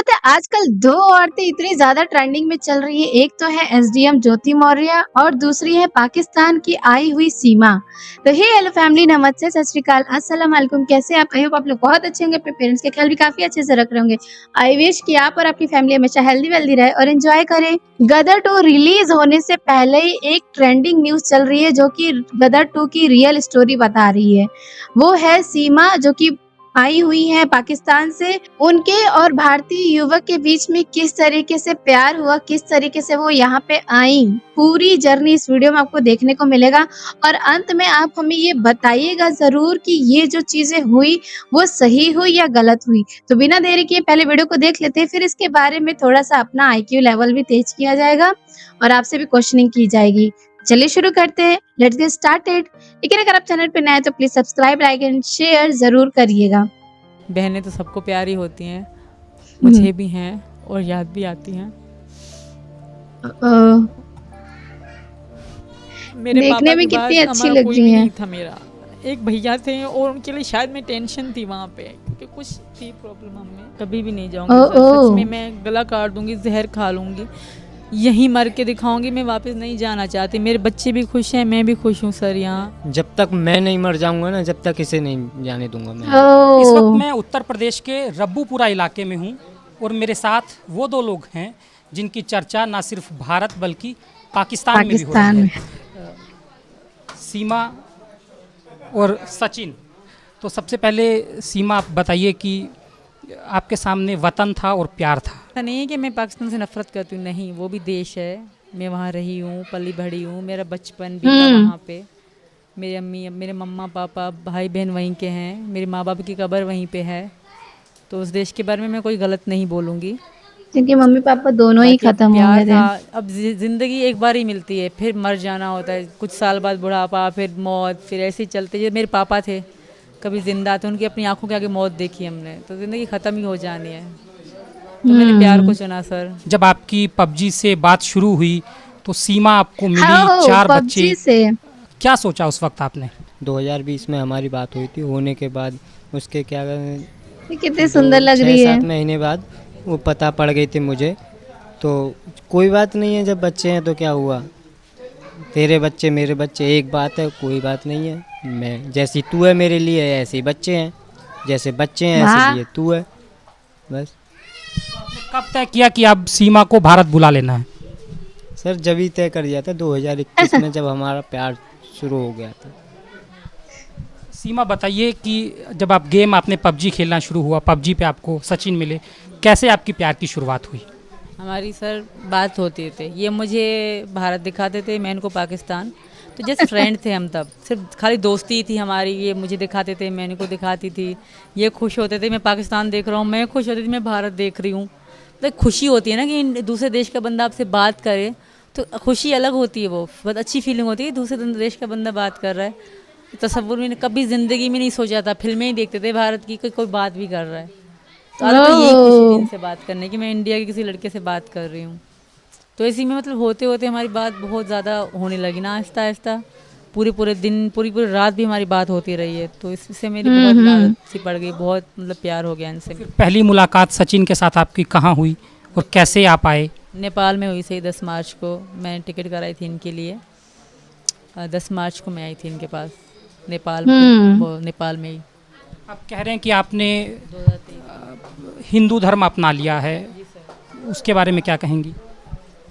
पता है आजकल दो औरतें इतनी ज्यादा ट्रेंडिंग में चल रही है। एक तो है एसडीएम ज्योति मौर्य और दूसरी है पाकिस्तान की आई हुई सीमा। तो हे हेलो फैमिली, नमस्ते, सत श्री अकाल, अस्सलाम वालेकुम। कैसे आप? आई होप आप लोग बहुत अच्छे होंगे, अपने पेरेंट्स के ख्याल भी काफी अच्छे से रख रहे होंगे। आई विश कि आप और आपकी फैमिली हमेशा हेल्दी वेल्दी रहे और एंजॉय करें। गदर 2 रिलीज होने से पहले ही एक ट्रेंडिंग न्यूज चल रही है जो कि गदर 2 की रियल स्टोरी बता रही है। वो है सीमा जो कि आई हुई है पाकिस्तान से। उनके और भारतीय युवक के बीच में किस तरीके से प्यार हुआ, किस तरीके से वो यहाँ पे आई, पूरी जर्नी इस वीडियो में आपको देखने को मिलेगा। और अंत में आप हमें ये बताइएगा जरूर कि ये जो चीजें हुई वो सही हुई या गलत हुई। तो बिना देरी किए पहले वीडियो को देख लेते हैं, फिर इसके बारे में थोड़ा सा अपना आईक्यू लेवल भी तेज किया जाएगा और आपसे भी क्वेश्चनिंग की जाएगी। चलिए शुरू करते हैं, लेट्स गेट स्टार्टेड। लेकिन अगर आप चैनल पे नए हैं तो please subscribe, like and share जरूर करिएगा। बहनें तो सबको प्यारी होती हैं, मुझे भी हैं और याद भी आती हैं। मेरे देखने पापा में के कितनी बाद अच्छी हमारा लग कोई रही भी हैं। नहीं था। मेरा एक भैया थे और उनके लिए शायद मैं टेंशन थी वहाँ पे, क्योंकि कुछ थी प्रॉब्लम हमें। कभी भी नहीं जाऊँगी सर, सच में मैं गला काट दूंगी, जहर खा लूँगी, यहीं मर के दिखाऊंगी। मैं वापस नहीं जाना चाहती। मेरे बच्चे भी खुश हैं, मैं भी खुश हूँ सर। यहाँ जब तक मैं नहीं मर जाऊंगा ना, जब तक इसे नहीं जाने दूंगा मैं। इस वक्त मैं उत्तर प्रदेश के रब्बूपुरा इलाके में हूँ और मेरे साथ वो दो लोग हैं जिनकी चर्चा ना सिर्फ भारत बल्कि पाकिस्तान में भी हो रही है, सीमा और सचिन। तो सबसे पहले सीमा, आप बताइए कि आपके सामने वतन था और प्यार था। ऐसा नहीं है कि मैं पाकिस्तान से नफरत करती हूँ, नहीं, वो भी देश है। मैं वहाँ रही हूँ, पली बढ़ी हूँ, मेरा बचपन भी था वहाँ पे। मेरी अम्मी, मेरे मम्मा पापा, भाई बहन वहीं के हैं, मेरे माँ बाप की कब्र वहीं पे है। तो उस देश के बारे में मैं कोई गलत नहीं बोलूँगी, क्योंकि मम्मी पापा दोनों ही खत्म हो गए थे। अब ज़िंदगी एक बार ही मिलती है, फिर मर जाना होता है, कुछ साल बाद बुढ़ापा, फिर मौत, फिर ऐसे ही चलते। जो मेरे पापा थे कभी जिंदा थे, उनकी अपनी आंखों के आगे मौत देखी हमने, तो ज़िंदगी ख़त्म ही हो जानी है। तो मैंने प्यार को चुना सर। जब आपकी पबजी से बात शुरू हुई तो सीमा आपको मिली, 4 बच्चे से क्या सोचा उस वक्त आपने? 2020 में हमारी बात हुई थी। होने के बाद उसके क्या कितनी सुंदर लग रही है। 6-7 महीने बाद वो पता पड़ गई थी मुझे। तो कोई बात नहीं है, जब बच्चे हैं तो क्या हुआ, तेरे बच्चे मेरे बच्चे एक बात है, कोई बात नहीं है। मैं जैसी तू है मेरे लिए, ऐसे ही बच्चे हैं, जैसे बच्चे हैं ऐसे लिए तू है, बस। कब तय किया कि अब सीमा को भारत बुला लेना है? सर जब ही तय कर दिया था 2021 में, जब हमारा प्यार शुरू हो गया था। सीमा बताइए कि जब आप गेम, आपने पबजी खेलना शुरू हुआ, पबजी पे आपको सचिन मिले, कैसे आपकी प्यार की शुरुआत हुई? हमारी सर बात होती थे, ये मुझे भारत दिखाते थे, मैं इनको पाकिस्तान। तो जैसे फ्रेंड थे हम, तब सिर्फ खाली दोस्ती थी हमारी। ये मुझे दिखाते थे, मैं इनको दिखाती थी, ये खुश होते थे मैं पाकिस्तान देख रहा हूँ, मैं खुश होती थी मैं भारत देख रही हूँ। तो खुशी होती है ना कि दूसरे देश का बंदा आपसे बात करे, तो खुशी अलग होती है, वो बहुत अच्छी फीलिंग होती है। दूसरे देश का बंदा बात कर रहा है, तसव्वुर में कभी ज़िंदगी में नहीं सोचा था। फिल्में ही देखते थे भारत की, कोई बात भी कर रहा है, तो आज तो यही खुशी थी इनसे बात करने की, मैं इंडिया के किसी लड़के से बात कर रही हूँ। तो इसी में मतलब होते होते हमारी बात बहुत ज़्यादा होने लगी ना, आहिस्ता आहिस्ता। पूरे दिन, पूरी रात भी हमारी बात होती रही है। तो इससे मेरी बहुत आदत सी पड़ गई, बहुत मतलब प्यार हो गया इनसे। पहली मुलाकात सचिन के साथ आपकी कहाँ हुई और कैसे आप आए? नेपाल में हुई सही, 10 मार्च को मैंने टिकट कराई थी इनके लिए। 10 मार्च को मैं आई थी इनके पास, नेपाल में ही। आप कह रहे हैं कि आपने हिंदू धर्म अपना लिया है, उसके बारे में क्या कहेंगी?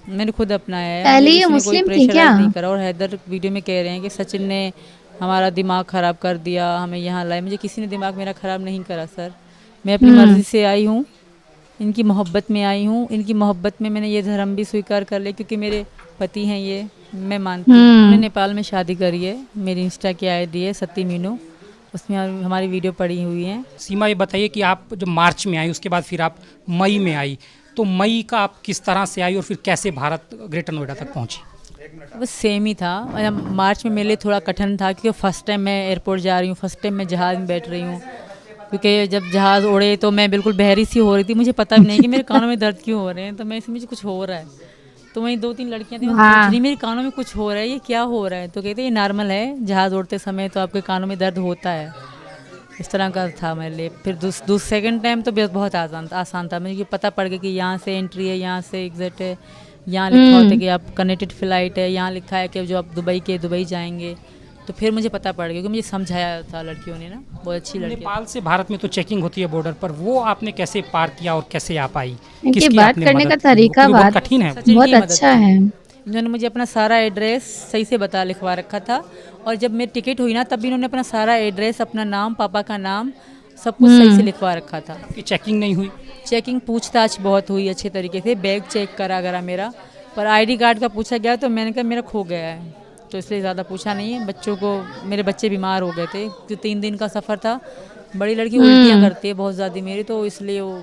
मैंने खुद अपनाया है, पहले ये कोई मुस्लिम थी क्या? नहीं करा। और हैदर वीडियो में कह रहे हैं कि सचिन ने हमारा दिमाग ख़राब कर दिया, हमें यहाँ लाए। मुझे किसी ने दिमाग मेरा ख़राब नहीं करा सर, मैं अपनी मर्ज़ी से आई हूँ, इनकी मोहब्बत में आई हूँ। इनकी मोहब्बत में मैंने ये धर्म भी स्वीकार कर लिया, क्योंकि मेरे पति हैं ये, मैं मानती हूँ। मैंने नेपाल में शादी करी है, मेरी इंस्टा की आईडी है सती मीनू, उसमें हमारी वीडियो पड़ी हुई है। सीमा ये बताइए कि आप जब मार्च में आई, उसके बाद फिर आप मई में आई, तो मई का आप किस तरह से आई और फिर कैसे भारत ग्रेटर नोएडा तक पहुंची? बस सेम ही था। मार्च में मेरे लिए थोड़ा कठिन था, क्योंकि फ़र्स्ट टाइम मैं एयरपोर्ट जा रही हूँ, फ़र्स्ट टाइम मैं जहाज़ में बैठ रही हूँ। क्योंकि जब जहाज़ उड़े तो मैं बिल्कुल बहरी सी हो रही थी, मुझे पता भी नहीं कि मेरे कानों में दर्द क्यों हो रहे हैं। तो मैं मुझे कुछ हो रहा है, तो वहीं 2-3 लड़कियां थी, मैं पूछ रही मेरे कानों में कुछ हो रहा है, ये क्या हो रहा है? तो कहते ये नॉर्मल है, जहाज़ उड़ते समय तो आपके कानों में दर्द होता है। इस तरह का था मेरे लिए। फिर सेकंड टाइम तो बहुत आसान था, मुझे पता पड़ गया कि यहाँ से एंट्री है, यहाँ से एग्जिट है, यहाँ लिखा होता है कि आप कनेक्टेड फ़्लाइट है, यहाँ लिखा है कि जो आप दुबई जाएंगे। तो फिर मुझे पता पड़ गया क्योंकि मुझे समझाया था लड़कियों ने ना, बहुत अच्छी लड़की। नेपाल से भारत में तो चेकिंग होती है बॉर्डर पर, वो आपने कैसे पार किया और कैसे आप आई? इनकी किसकी बात आपने करने मदद का की? तरीका क्योंकि बहुत कठिन है। सचिन बहुत की मदद अच्छा की। है। इन्होंने मुझे अपना सारा एड्रेस सही से लिखवा रखा था, और जब मेरी टिकट हुई ना तब भी इन्होंने अपना सारा एड्रेस, अपना नाम, पापा का नाम, सब कुछ सही से लिखवा रखा था। आपकी चेकिंग नहीं हुई? चेकिंग पूछताछ बहुत हुई अच्छे तरीके से, बैग चेक करा गया मेरा, पर आईडी कार्ड का पूछा गया तो मैंने कहा मेरा खो गया है, तो इसलिए ज़्यादा पूछा नहीं है। बच्चों को, मेरे बच्चे बीमार हो गए थे, तो 3 दिन का सफ़र था। बड़ी लड़की उल्टियाँ करती है बहुत ज़्यादा मेरी, तो इसलिए वो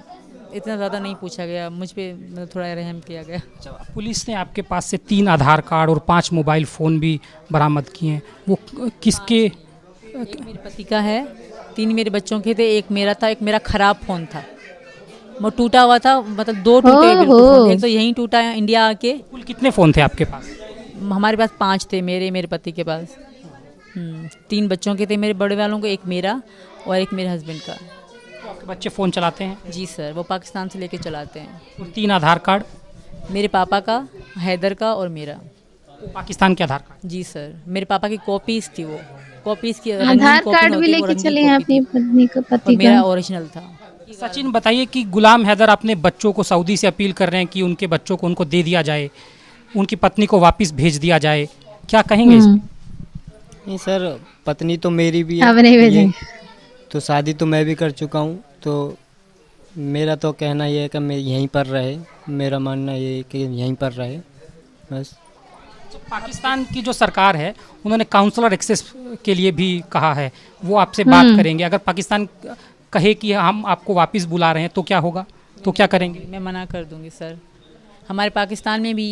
इतना ज़्यादा नहीं पूछा गया, मुझ पे मतलब थोड़ा रहम किया गया। अच्छा, पुलिस ने आपके पास से 3 आधार कार्ड और 5 मोबाइल फ़ोन भी बरामद किए हैं, वो किसके? एक मेरे पति का है, 3 मेरे बच्चों के थे, एक मेरा था, एक मेरा ख़राब फ़ोन था, वो टूटा हुआ था, मतलब 2 टूटे बिल्कुल फ़ोन। एक तो यहीं टूटा है इंडिया आके। कुल कितने फ़ोन थे आपके पास? हमारे पास 5 थे, मेरे पति के पास। 3 बच्चों के थे मेरे बड़े वालों को, एक मेरा और एक मेरे हस्बैंड का। तो आपके बच्चे फ़ोन चलाते हैं? जी सर, वो पाकिस्तान से लेके चलाते हैं। और 3 आधार कार्ड? मेरे पापा का, हैदर का और मेरा। पाकिस्तान के आधार कार्ड? जी सर, मेरे पापा की कॉपीज़ थी, वो कॉपीज़ की आधार कार्ड भी लेके चले हैं अपनी पत्नी का, और पति मेरा का। ओरिजिनल था। सचिन, बताइए कि गुलाम हैदर अपने बच्चों को सऊदी से अपील कर रहे हैं कि उनके बच्चों को उनको दे दिया जाए, उनकी पत्नी को वापस भेज दिया जाए, क्या कहेंगे इस? नहीं सर, पत्नी तो मेरी भी है, अब नहीं ये भेजेंगे। तो शादी तो मैं भी कर चुका हूँ, तो मेरा तो कहना ये है कि मैं यहीं पर रहे, मेरा मानना ये है कि यहीं पर रहे बस। पाकिस्तान की जो सरकार है उन्होंने काउंसलर एक्सेस के लिए भी कहा है, वो आपसे बात करेंगे। अगर पाकिस्तान कहे कि हम आपको वापस बुला रहे हैं तो क्या होगा, तो क्या करेंगे? मैं मना कर दूंगी सर। हमारे पाकिस्तान में भी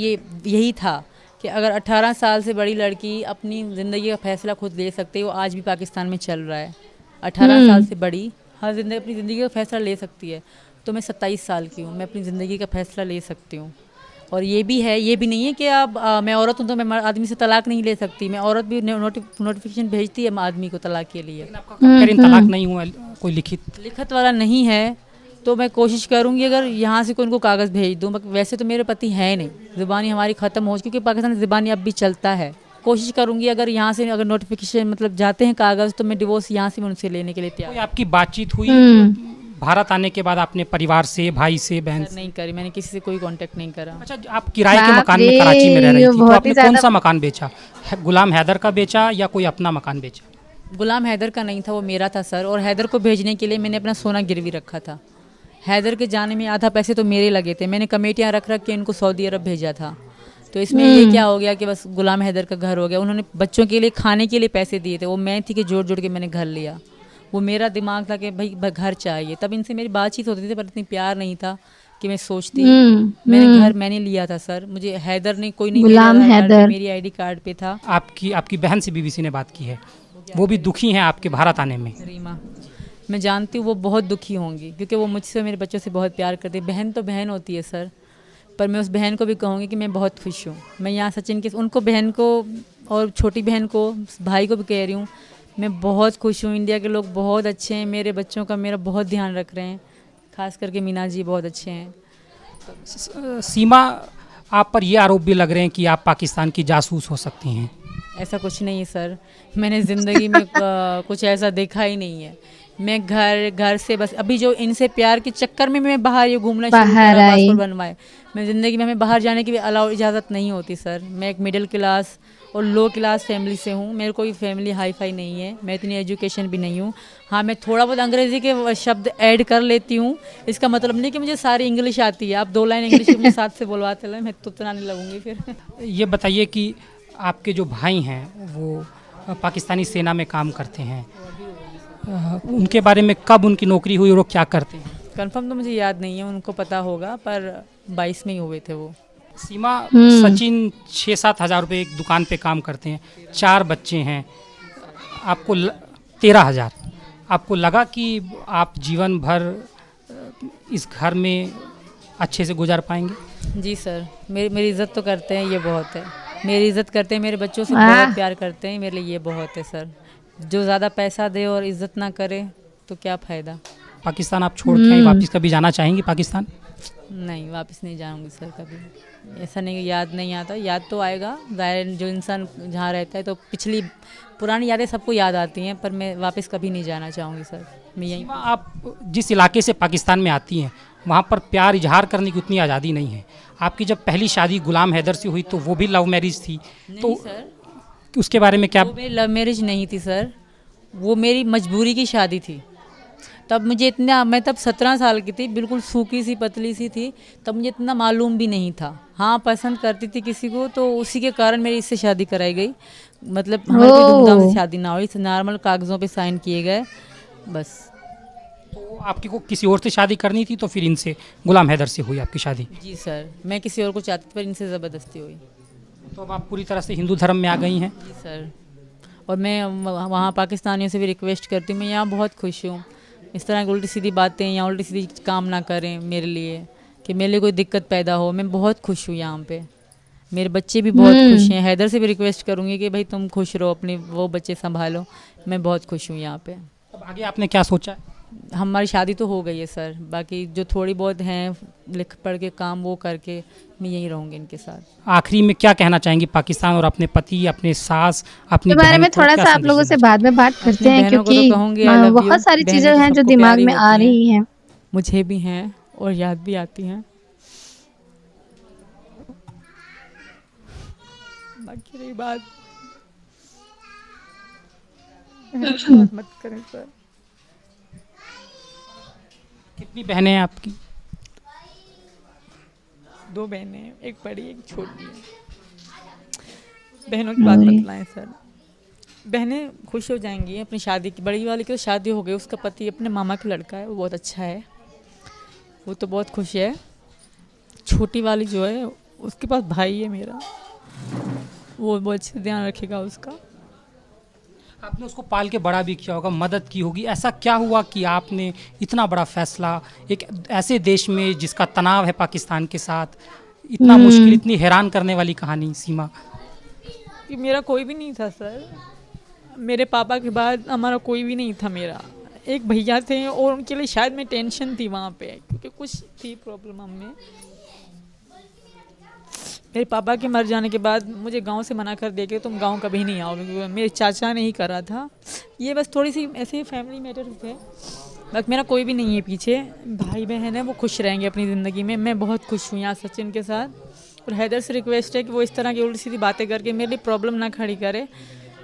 यही था कि अगर 18 साल से बड़ी लड़की अपनी ज़िंदगी का फैसला खुद ले सकती है, वो आज भी पाकिस्तान में चल रहा है। 18 साल से बड़ी हर अपनी ज़िंदगी का फैसला ले सकती है। तो मैं 27 साल की हूँ, मैं अपनी ज़िंदगी का फैसला ले सकती हूँ। और ये भी है, ये भी नहीं है कि अब मैं औरत हूँ तो मैं आदमी से तलाक नहीं ले सकती। मैं औरत भी नोटिफिकेशन भेजती है आदमी को तलाक के लिए। तलाक नहीं हुआ, कोई लिखित वाला नहीं है, तो मैं कोशिश करूँगी अगर यहाँ से कोई उनको कागज़ भेज दूँ। वैसे तो मेरे पति हैं नहीं, ज़ुबानी हमारी ख़त्म हो, क्योंकि पाकिस्तान ज़ुबानी अब भी चलता है। कोशिश करूँगी अगर यहाँ से अगर नोटिफिकेशन मतलब जाते हैं कागज़, तो मैं डिवोर्स यहाँ से मैं उनसे लेने के लिए तैयार। आपकी बातचीत हुई भारत आने के बाद अपने परिवार से, भाई से, बहन से? नहीं करी, मैंने किसी से कोई कांटेक्ट नहीं करा। अच्छा, आप किराए के मकान में कराची में रह रही थी, तो आपने कौन सा मकान बेचा? गुलाम हैदर का बेचा या कोई अपना मकान बेचा? गुलाम हैदर का नहीं था, वो मेरा था सर। और हैदर को भेजने के लिए मैंने अपना सोना गिरवी रखा था। हैदर के जाने में आधा पैसे तो मेरे लगे थे, मैंने कमेटियाँ रख के इनको सऊदी अरब भेजा था। तो इसमें ये क्या हो गया कि बस गुलाम हैदर का घर हो गया। उन्होंने बच्चों के लिए खाने के लिए पैसे दिए थे, वो मैं थी कि जोड़ जोड़ के मैंने घर लिया। वो मेरा दिमाग था कि भाई घर चाहिए। तब इनसे मेरी बातचीत होती थी, पर इतनी प्यार नहीं था कि मैं सोचती। मैंने घर मैंने लिया था सर, मुझे हैदर ने कोई नहीं, गुलाम हैदर मेरी आईडी कार्ड पे था। आपकी बहन से बीबीसी ने बात की है, वो भी दुखी हैं आपके भारत आने में। रीमा, मैं जानती हूँ वो बहुत दुखी होंगी, क्योंकि वो मुझसे मेरे बच्चों से बहुत प्यार करती है। बहन तो बहन होती है सर, पर मैं उस बहन को भी कहूँगी कि मैं बहुत खुश हूँ। मैं यहाँ सचिन के उनको बहन को और छोटी बहन को, भाई को भी कह रही हूँ, मैं बहुत खुश हूँ। इंडिया के लोग बहुत अच्छे हैं, मेरे बच्चों का मेरा बहुत ध्यान रख रहे हैं, खास करके मीना जी बहुत अच्छे हैं। सीमा, आप पर ये आरोप भी लग रहे हैं कि आप पाकिस्तान की जासूस हो सकती हैं। ऐसा कुछ नहीं है सर, मैंने ज़िंदगी में कुछ ऐसा देखा ही नहीं है। मैं घर से बस अभी जो इनसे प्यार के चक्कर में मैं बाहर ये घूमना शुरू किया, पासपोर्ट बनवाए। मैं ज़िंदगी में हमें बाहर जाने की भी अलाउ इजाज़त नहीं होती सर। मैं एक मिडिल क्लास और लो क्लास फैमिली से हूँ, मेरे कोई फैमिली हाई फाई नहीं है, मैं इतनी एजुकेशन भी नहीं हूँ। हाँ, मैं थोड़ा बहुत अंग्रेज़ी के शब्द ऐड कर लेती हूँ, इसका मतलब नहीं कि मुझे सारी इंग्लिश आती है। आप 2 लाइन इंग्लिश मुझे साथ से बुलवाते रहे, मैं तो उतना नहीं लगूंगी फिर। ये बताइए कि आपके जो भाई हैं वो पाकिस्तानी सेना में काम करते हैं, उनके बारे में कब उनकी नौकरी हुई और वो क्या करते हैं? कंफर्म तो मुझे याद नहीं है, उनको पता होगा, पर 22 में ही हुए थे वो। सीमा, सचिन 6-7 हज़ार रुपये एक दुकान पे काम करते हैं, 4 बच्चे हैं, आपको 13,000। आपको लगा कि आप जीवन भर इस घर में अच्छे से गुजार पाएंगे? जी सर, मेरी इज़्ज़त तो करते हैं, ये बहुत है। मेरी इज़्ज़त करते हैं, मेरे बच्चों से बहुत प्यार करते हैं, मेरे लिए ये बहुत है सर। जो ज़्यादा पैसा दे और इज़्ज़त ना करे तो क्या फ़ायदा। पाकिस्तान आप छोड़ के आई, वापस कभी जाना चाहेंगी पाकिस्तान? नहीं, वापस नहीं जाऊँगी सर कभी। ऐसा नहीं कि याद नहीं आता, याद तो आएगा, ज़ाहिर जो इंसान जहाँ रहता है तो पिछली पुरानी यादें सबको याद आती हैं, पर मैं वापस कभी नहीं जाना चाहूँगी सर। मैं यहीं सीमा, आप जिस इलाके से पाकिस्तान में आती हैं वहाँ पर प्यार इजहार करने की उतनी आज़ादी नहीं है। आपकी जब पहली शादी गुलाम हैदर से हुई तो वो भी लव मैरिज थी, तो नहीं सर, उसके बारे में क्या? वो मेरी लव मैरिज नहीं थी सर, वो मेरी मजबूरी की शादी थी। तब मुझे इतना, मैं तब 17 साल की थी, बिल्कुल सूखी सी पतली सी थी, तब मुझे इतना मालूम भी नहीं था। हाँ, पसंद करती थी किसी को तो उसी के कारण मेरी इससे शादी कराई गई। मतलब हमारी कोई धूमधाम से ओह! शादी ना हुई, नॉर्मल कागज़ों पे साइन किए गए बस। तो आपकी को किसी और से शादी करनी थी तो फिर इनसे, गुलाम हैदर से हुई आपकी शादी। जी सर, मैं किसी और को चाहती थी पर इनसे ज़बरदस्ती हुई। तो अब आप पूरी तरह से हिंदू धर्म में आ गई हैं। जी सर, और मैं वहाँ पाकिस्तानियों से भी रिक्वेस्ट करती हूँ, मैं यहाँ बहुत खुश हूँ। इस तरह की उल्टी सीधी बातें या उल्टी सीधी काम ना करें मेरे लिए, कि मेरे लिए कोई दिक्कत पैदा हो। मैं बहुत खुश हूँ यहाँ पे, मेरे बच्चे भी बहुत खुश हैं। हैदर से भी रिक्वेस्ट करूँगी कि भाई तुम खुश रहो, अपने वो बच्चे संभालो। मैं बहुत खुश हूँ यहाँ पे। अब आगे आपने क्या सोचा है? हमारी शादी तो हो गई है सर, बाकी जो थोड़ी बहुत हैं लिख पढ़ के काम वो करके मैं यहीं रहूँगी इनके साथ। आखिरी में क्या कहना चाहेंगी पाकिस्तान और अपने पति, अपने सास, अपनी के बारे बहन में को थोड़ा क्या सा आप संदेश लोगों देना से चाहेंगी? बाद में बात करते अपनी हैं, बहनों को क्योंकि तो कहूँगी आई लव यू। बहुत सारी बहनें चीजें तो हैं जो सबको दिमाग प्यारी में आ होती हैं, रही हैं। मुझे भी हैं और याद भी आती हैं। बाकी रही बात मत करें सर। कितनी बहनें हैं आपकी? 2 बहनें हैं, एक बड़ी एक छोटी है। बहनों की बात बतलाएं सर, बहनें खुश हो जाएंगी अपनी शादी की। बड़ी वाली की तो शादी हो गई, उसका पति अपने मामा का लड़का है, वो बहुत अच्छा है, वो तो बहुत खुश है। छोटी वाली जो है उसके पास भाई है मेरा, वो बहुत अच्छे से ध्यान रखेगा उसका। आपने उसको पाल के बड़ा भी किया होगा, मदद की होगी। ऐसा क्या हुआ कि आपने इतना बड़ा फैसला एक ऐसे देश में जिसका तनाव है पाकिस्तान के साथ, इतना मुश्किल, इतनी हैरान करने वाली कहानी सीमा? कि मेरा कोई भी नहीं था सर, मेरे पापा के बाद हमारा कोई भी नहीं था। मेरा एक भैया थे और उनके लिए शायद मैं टेंशन थी वहाँ पे, क्योंकि कुछ थी प्रॉब्लम हमें। मेरे पापा के मर जाने के बाद मुझे गांव से मना कर दिया कि तुम गांव कभी नहीं आओगे, क्योंकि मेरे चाचा ने ही करा था ये। बस थोड़ी सी ऐसे फैमिली मैटर थे, बस मेरा कोई भी नहीं है पीछे। भाई बहन है, वो खुश रहेंगे अपनी ज़िंदगी में। मैं बहुत खुश हूँ यहाँ सचिन के साथ, और हैदर से रिक्वेस्ट है कि वो इस तरह की उल्टी सीधी बातें करके मेरे लिए प्रॉब्लम ना खड़ी करे।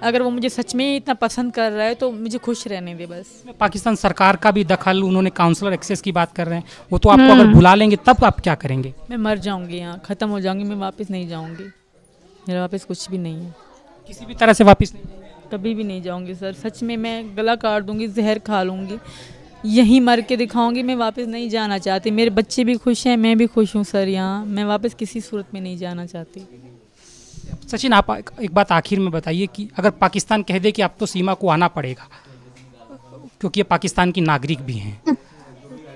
अगर वो मुझे सच में ही इतना पसंद कर रहा है तो मुझे खुश रहने दे बस। पाकिस्तान सरकार का भी दखल, उन्होंने काउंसलर एक्सेस की बात कर रहे हैं, वो तो आपको अगर बुला लेंगे तब आप क्या करेंगे? मैं मर जाऊँगी यहाँ, ख़त्म हो जाऊँगी, मैं वापस नहीं जाऊँगी। मेरा वापस कुछ भी नहीं है, किसी भी तरह से वापस नहीं जाएंगे? कभी भी नहीं जाऊँगी सर। सच में मैं गला काट दूँगी, जहर खा लूँगी, यहीं मर के दिखाऊँगी। मैं वापस नहीं जाना चाहती। मेरे बच्चे भी खुश हैं, मैं भी खुश हूँ सर यहाँ। मैं वापस किसी सूरत में नहीं जाना चाहती। सचिन, आप एक बात आखिर में बताइए कि अगर पाकिस्तान कह दे कि अब तो सीमा को आना पड़ेगा क्योंकि ये पाकिस्तान की नागरिक भी हैं,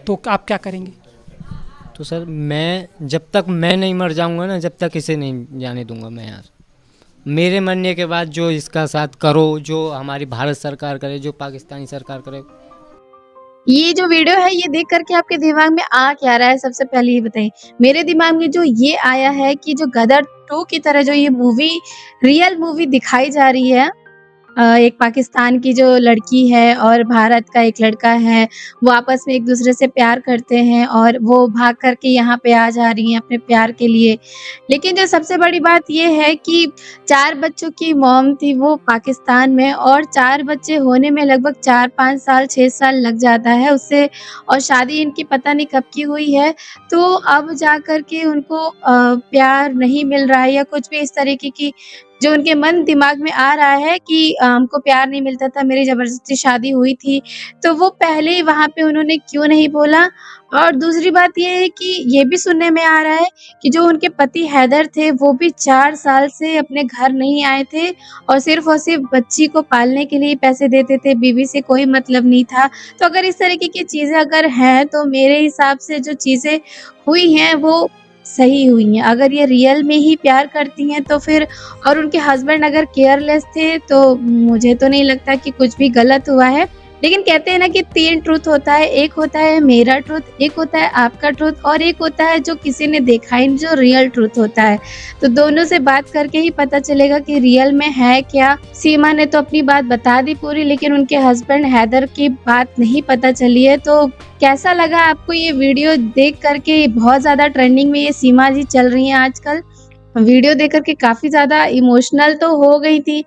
तो आप क्या करेंगे? तो सर मैं जब तक मैं नहीं मर जाऊंगा ना, जब तक इसे नहीं जाने दूंगा मैं यार। मेरे मरने के बाद जो इसका साथ करो, जो हमारी भारत सरकार करे, जो पाकिस्तानी सरकार करे। ये जो वीडियो है ये देख करके आपके दिमाग में आ क्या रहा है, सबसे पहले ये बताइए। मेरे दिमाग में जो ये आया है कि जो गदर 2 की तरह जो ये मूवी, रियल मूवी दिखाई जा रही है, एक पाकिस्तान की जो लड़की है और भारत का एक लड़का है, वो आपस में एक दूसरे से प्यार करते हैं और वो भाग करके यहाँ पे आ जा रही हैं अपने प्यार के लिए। लेकिन जो सबसे बड़ी बात ये है कि 4 बच्चों की मॉम थी वो पाकिस्तान में, और 4 बच्चे होने में लगभग 4-5 साल 6 साल लग जाता है उससे, और शादी इनकी पता नहीं कब की हुई है। तो अब जा कर के उनको प्यार नहीं मिल रहा है या कुछ भी इस तरीके की जो उनके मन दिमाग में आ रहा है कि हमको प्यार नहीं मिलता था, मेरी ज़बरदस्ती शादी हुई थी, तो वो पहले ही वहाँ पे उन्होंने क्यों नहीं बोला? और दूसरी बात ये है कि ये भी सुनने में आ रहा है कि जो उनके पति हैदर थे, वो भी 4 साल से अपने घर नहीं आए थे और सिर्फ़ बच्ची को पालने के लिए पैसे देते थे, बीवी से कोई मतलब नहीं था। तो अगर इस तरीके की चीज़ें अगर हैं, तो मेरे हिसाब से जो चीज़ें हुई हैं, वो सही हुई हैं। अगर ये रियल में ही प्यार करती हैं तो फिर, और उनके हस्बैंड अगर केयरलेस थे, तो मुझे तो नहीं लगता कि कुछ भी गलत हुआ है। लेकिन कहते हैं ना कि 3 ट्रुथ होता है, एक होता है मेरा ट्रुथ, एक होता है आपका ट्रुथ और एक होता है जो किसी ने देखा है, जो रियल ट्रुथ होता है। तो दोनों से बात करके ही पता चलेगा कि रियल में है क्या। सीमा ने तो अपनी बात बता दी पूरी, लेकिन उनके हस्बैंड हैदर की बात नहीं पता चली है। तो कैसा लगा आपको ये वीडियो देख करके? बहुत ज़्यादा ट्रेंडिंग में ये सीमा जी चल रही हैं आजकल। वीडियो देख कर के काफ़ी ज़्यादा इमोशनल तो हो गई थी।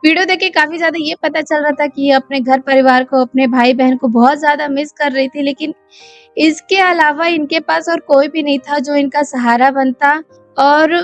वीडियो देख के काफ़ी ज़्यादा ये पता चल रहा था कि ये अपने घर परिवार को, अपने भाई-बहन को बहुत ज़्यादा मिस कर रही थी, लेकिन इसके अलावा इनके पास और कोई भी नहीं था जो इनका सहारा बनता। और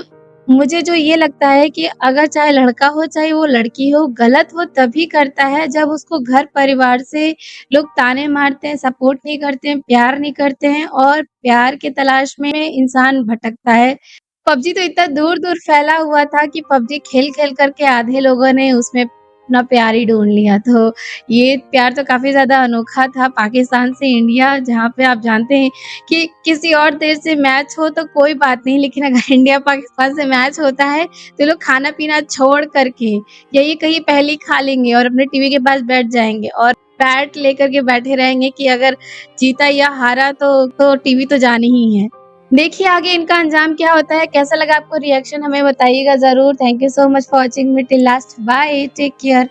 मुझे जो ये लगता है कि अगर चाहे लड़का हो, चाहे वो लड़की हो, गलत वो तभी करता है जब उसको घर परिवार से लोग ताने मारते हैं, सपोर्ट नहीं करते हैं, प्यार नहीं करते हैं और प्यार की तलाश में इंसान भटकता है। पबजी तो इतना दूर-दूर फैला हुआ था कि पबजी खेल-खेल करके आधे लोगों ने उसमें अपना प्यार ही ढूँढ लिया। तो ये प्यार तो काफ़ी ज़्यादा अनोखा था पाकिस्तान से इंडिया, जहाँ पे आप जानते हैं कि किसी और देश से मैच हो तो कोई बात नहीं, लेकिन अगर इंडिया-पाकिस्तान से मैच होता है, तो लोग खाना-पीना छोड़ कर के यही कहीं पहली खा लेंगे और अपने टीवी के पास बैठ जाएँगे और बैट लेकर के बैठे रहेंगे कि अगर जीता या हारा तो टीवी तो जानी ही है। देखिए आगे इनका अंजाम क्या होता है, कैसा लगा आपको रिएक्शन हमें बताइएगा ज़रूर। Thank you so much for watching me till last. Bye, take care.